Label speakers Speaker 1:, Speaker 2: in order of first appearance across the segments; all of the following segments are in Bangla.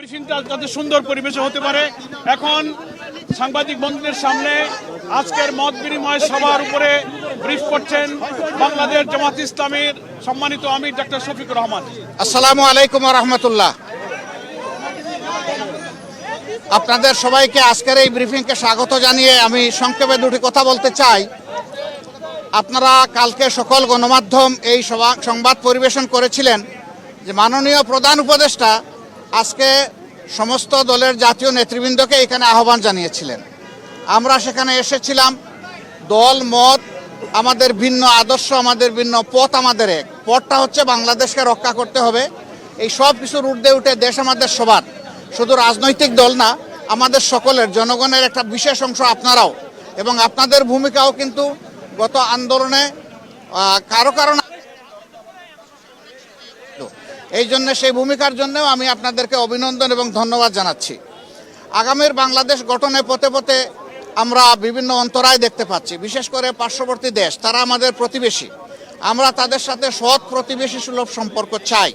Speaker 1: ব্রিফিংটা যাতে সুন্দর পরিবেশে হতে পারে। এখন সাংবাদিক বন্ধুদের সামনে আজকের মত বিনিময় সভার উপরে ব্রিফ করছেন বাংলাদেশ জামাত ইসলামীর সম্মানিত আমির ডক্টর শফিকুর রহমান।
Speaker 2: আসসালামু আলাইকুম ওয়া রাহমাতুল্লাহ। আপনাদের সবাইকে আজকের এই ব্রিফিংকে স্বাগত জানিয়ে আমি সংক্ষেপে দুটি কথা বলতে চাই। আপনারা কালকে সকল গণমাধ্যম এই সংবাদ পরিবেশন করেছিলেন যে মাননীয় প্রধান উপদেষ্টা আজকে সমস্ত দলের জাতীয় নেতৃবৃন্দকে এখানে আহ্বান জানিয়েছিলেন। আমরা সেখানে এসেছিলাম। দল মত আমাদের ভিন্ন, আদর্শ আমাদের ভিন্ন, পথ আমাদের এক। পথটা হচ্ছে বাংলাদেশকে রক্ষা করতে হবে। এই সব কিছুর ঊর্ধ্বে উঠে দেশ আমাদের সবার, শুধু রাজনৈতিক দল না, আমাদের সকলের, জনগণের একটা বিশেষ অংশ আপনারাও, এবং আপনাদের ভূমিকাও কিন্তু গত আন্দোলনে কারো কারণ, এই জন্য সেই ভূমিকার জন্যও আমি আপনাদেরকে অভিনন্দন এবং ধন্যবাদ জানাচ্ছি। আগামীর বাংলাদেশ গঠনে পথে পথে আমরা বিভিন্ন অন্তরায় দেখতে পাচ্ছি, বিশেষ করে পার্শ্ববর্তী দেশ, তারা আমাদের প্রতিবেশী। আমরা তাদের সাথে সৎ প্রতিবেশী সুলভ সম্পর্ক চাই,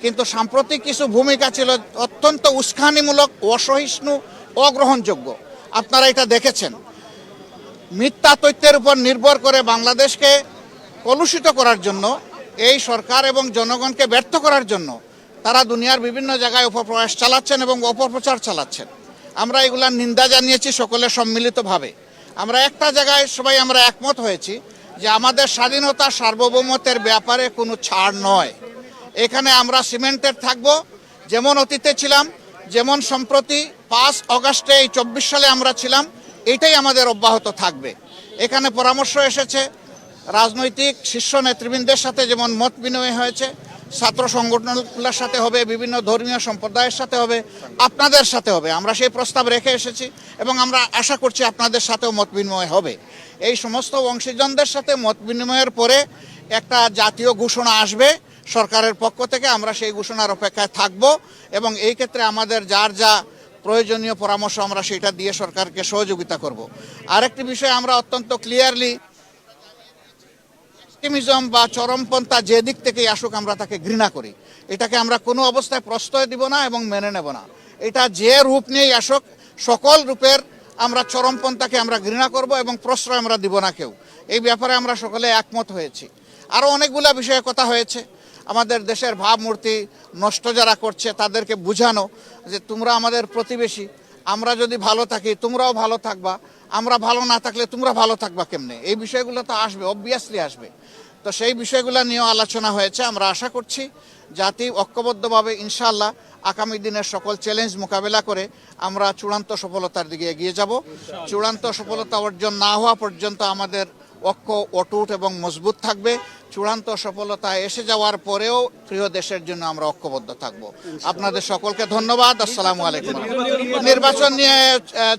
Speaker 2: কিন্তু সাম্প্রতিক কিছু ভূমিকা ছিল অত্যন্ত উস্কানিমূলক, অসহিষ্ণু, অগ্রহণযোগ্য। আপনারা এটা দেখেছেন। মিথ্যা তথ্যের উপর নির্ভর করে বাংলাদেশকে কলুষিত করার জন্য, এই সরকার এবং জনগণকে ব্যর্থ করার জন্য তারা দুনিয়ার বিভিন্ন জায়গায় অপপ্রয়াস চালাচ্ছেন এবং অপপ্রচার চালাচ্ছেন। আমরা এগুলার নিন্দা জানিয়েছি সকলে সম্মিলিতভাবে। আমরা একটা জায়গায় সবাই আমরা একমত হয়েছি যে আমাদের স্বাধীনতা সার্বভৌমত্বের ব্যাপারে কোনো ছাড় নয়। এখানে আমরা সিমেন্টেড থাকব, যেমন অতীতে ছিলাম, যেমন সম্প্রতি 5 অগাস্টে এই 24 সালে আমরা ছিলাম, এটাই আমাদের অব্যাহত থাকবে। এখানে পরামর্শ এসেছে রাজনৈতিক শীর্ষ নেতৃবৃন্দের সাথে, যেমন মত বিনিময় হয়েছে, ছাত্র সংগঠনগুলোর সাথে হবে, বিভিন্ন ধর্মীয় সম্প্রদায়ের সাথে হবে, আপনাদের সাথে হবে। আমরা সেই প্রস্তাব রেখে এসেছি এবং আমরা আশা করছি আপনাদের সাথেও মত বিনিময় হবে। এই সমস্ত অংশীজনদের সাথে মত বিনিময়ের পরে একটা জাতীয় ঘোষণা আসবে সরকারের পক্ষ থেকে। আমরা সেই ঘোষণার অপেক্ষায় থাকব এবং এই ক্ষেত্রে আমাদের যার যা প্রয়োজনীয় পরামর্শ আমরা সেটা দিয়ে সরকারকে সহযোগিতা করব। আরেকটি বিষয়, আমরা অত্যন্ত ক্লিয়ারলি এক্সট্রিমিজম বা চরমপন্থা যে দিক থেকেই আসুক আমরা তাকে ঘৃণা করি। এটাকে আমরা কোনো অবস্থায় প্রশ্রয় দিব না এবং মেনে নেব না। এটা যে রূপ নিয়েই আসুক, সকল রূপের আমরা চরমপন্থাকে আমরা ঘৃণা করব এবং প্রশ্রয় আমরা দিব না কেউ। এই ব্যাপারে আমরা সকলে একমত হয়েছি। আরও অনেকগুলো বিষয়ে কথা হয়েছে। আমাদের দেশের ভাবমূর্তি নষ্ট যারা করছে তাদেরকে বুঝানো যে তোমরা আমাদের প্রতিবেশী, আমরা যদি ভালো থাকি তোমরাও ভালো থাকবা, আমরা ভালো না থাকলে তোমরা ভালো থাকবা কেমনে। এই বিষয়গুলো তো আসবে, অবভিয়াসলি আসবে। তো সেই বিষয়গুলো নিয়েও আলোচনা হয়েছে। আমরা আশা করছি জাতি ঐক্যবদ্ধভাবে ইনশাআল্লাহ আগামী দিনের সকল চ্যালেঞ্জ মোকাবেলা করে আমরা চূড়ান্ত সফলতার দিকে এগিয়ে যাব। চূড়ান্ত সফলতা অর্জন না হওয়া পর্যন্ত আমাদের ঐক্য অটুট এবং মজবুত থাকবে। চূড়ান্ত সফলতা এসে যাওয়ার পরেও প্রিয় দেশের জন্য আমরা ঐক্যবদ্ধ থাকব। আপনাদের সকলকে ধন্যবাদ। আসসালামু আলাইকুম। নির্বাচন নিয়ে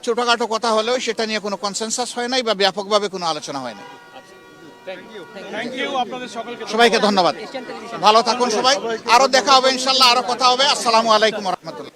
Speaker 2: ছোটখাটো কথা হলেও সেটা নিয়ে কোনো কনসেনসাস হয় নাই বা ব্যাপকভাবে কোনো আলোচনা হয় নাই। সবাইকে ধন্যবাদ। ভালো থাকুন সবাই। আরো দেখা হবে ইনশাল্লাহ, আরো কথা হবে। আসসালামু আলাইকুম ওয়া রাহমাতুল্লাহ।